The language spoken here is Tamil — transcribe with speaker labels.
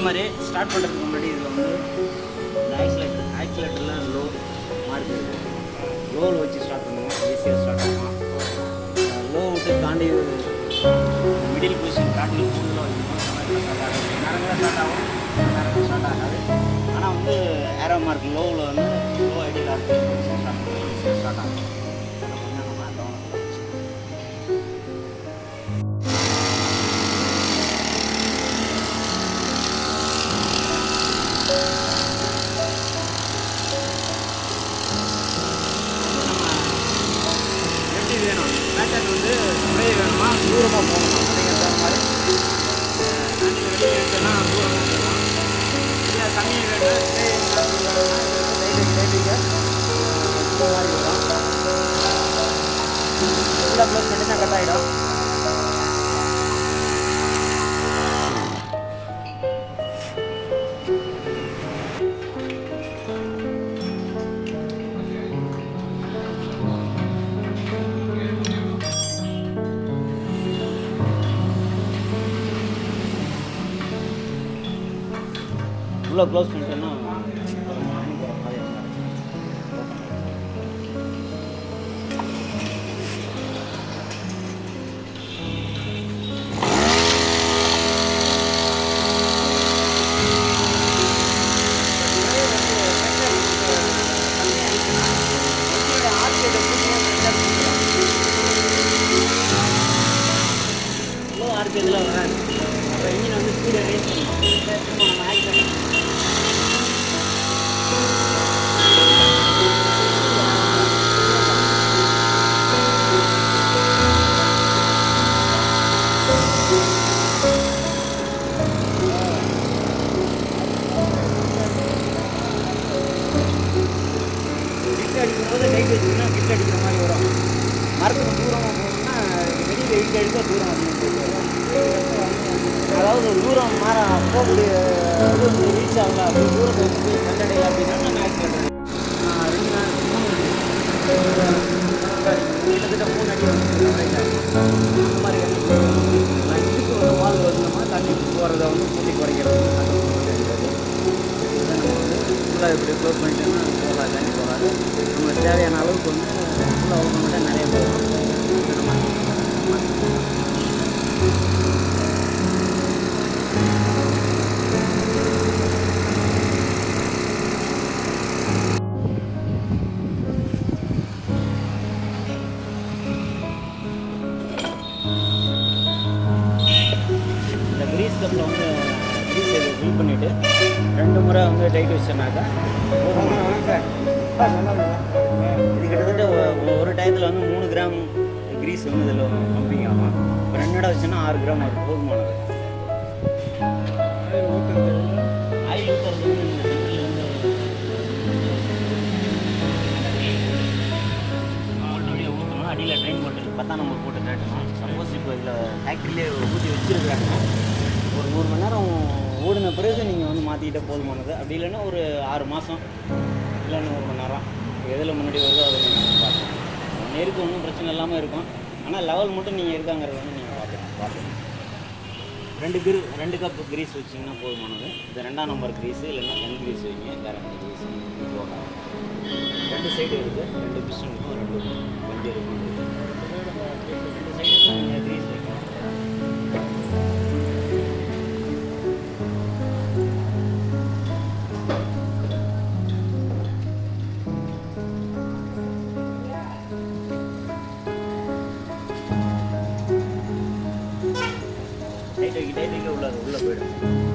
Speaker 1: மாதிரி ஸ்டார்ட் பண்ணுறதுக்கு முன்னாடி இதில் வந்து இந்த ஆக்சிலேட்டரில் லோ மார்க் இருக்குது. லோவில் வச்சு ஸ்டார்ட் பண்ணுவோம், ஈஸியாக ஸ்டார்ட் ஆகும். லோ விட்டு தாண்டி மிடில் பொசிஷன் காட்டில் ஃபுல்லாக வைக்கணும். ஸ்டார்ட் ஆகும், நேரங்களாக ஸ்டார்ட் ஆகும், நேரங்கள் ஸ்டார்ட் ஆகாது. ஆனால் வந்து ஏரோ மார்க் லோவில் வந்து லோ ஐடி கார்டு ஸ்டார்ட் பண்ணுவோம், ஈஸியாக ஸ்டார்ட் ஆகும். பேட்டர்ன் வந்து ஸ்ப்ரே வேணுமா தூரமாக போகணுமா அப்படிங்கிற மாதிரி தண்ணியில் வெளியே எடுத்தோன்னா தூரமாக போகலாம். இல்லை தண்ணி வேணும் லைட்டிங்க இந்த மாதிரி வரும். ஃபுல்லாக க்ளோஸ் பண்ணினா கட் ஆகிடும். ஃபுல்லாக க்ளோஸ் பண்ணிட்டோன்னா லோ ஆர்பிஎத்தில் வராது. அப்போ இன்ஜின் வந்து ஸ்பீடை ரேஸ் பண்ணணும். நம்ம ஆக்சிடென்ட் அடிக்கும்போது லைட் வச்சுன்னா கிட் அடிக்கிற மாதிரி வரும். மரத்துக்கு தூரமாக போகணும்னா வெளியில் இட்டு அடிக்க தூரம் அதிகம். அதாவது தூரம் மாற போகக்கூடிய இது வந்து ரீச் ஆகல அப்படி தூரத்தை வச்சு கண்டடையல அப்படின்னா நான் ஆக்சிடென்ட் 2 நாள் 3 கிட்டத்தட்ட 3 அடி வந்து அந்த மாதிரி இதுக்கு ஒரு வால் வரணுமா தண்ணி போகிறத வந்து கூட்டி குறைக்கிறது ஃபுல்லாக இப்படி க்ளோஸ் பண்ணிட்டோம்னா போகாது, தண்ணி போகாது. நம்ம தேவையான அளவுக்கு வந்து ஃபுல்லாக ஓப்பன் பண்ணிட்டால் நிறைய போகும். இந்த கிரீஸ் கப்பில் வந்து கிரீஸ் ஃபில் பண்ணிவிட்டு 2 முறை வந்து டைட் வச்சோன்னாக்கா இது கிட்டத்தட்ட ஒரு டயத்தில் வந்து 3 கிராம் கிரீஸ் வந்து இதில் பம்பிங் ஆகும். இப்போ 2 இடம் வச்சோன்னா 6 கிராம் அது போதுமானது. ஆயில் ஊற்றுறது வந்து இந்த சென்டரில் வந்து ஆல்ரெடி ஊற்றணும். அடியில் ட்ரெயின் போட்டு 10ஆம் நம்பர் போட்டு காட்டணும். சப்போஸ் இப்போ இதில் ஃபேக்ட்ரியிலே ஊற்றி வச்சுருக்காங்க, ஒரு 100 மணி நேரம் ஓடின பிறகு நீங்கள் வந்து மாற்றிக்கிட்டே போதுமானது. அப்படி இல்லைன்னா ஒரு 6 மாதம் இல்லைன்னா 1 மணி நேரம் எதில் முன்னாடி வருதோ அதை நீங்கள் பார்க்கணும். நேருக்கு ஒன்றும் பிரச்சனை இல்லாமல் இருக்கும். ஆனால் லெவல் மட்டும் நீங்கள் இருக்காங்கிறத வந்து நீங்கள் பார்க்கணும். 2 கப்பு கிரீஸ் வச்சிங்கன்னா போதுமானது. இது 2ஆம் நம்பர் கிரீஸு இல்லைன்னா என் கிரீஸ் வைங்க, வேறு எந்த கிரீஸ் போகலாம். 2 சைடு இருக்குது, 2 பிஸ்டன் இருக்கும், 2 வண்டி இருக்கும். 2 சைடு நீங்கள் கிரீஸ் வைக்கணும். டைட் வைக்க உள்ளே போயிடும்.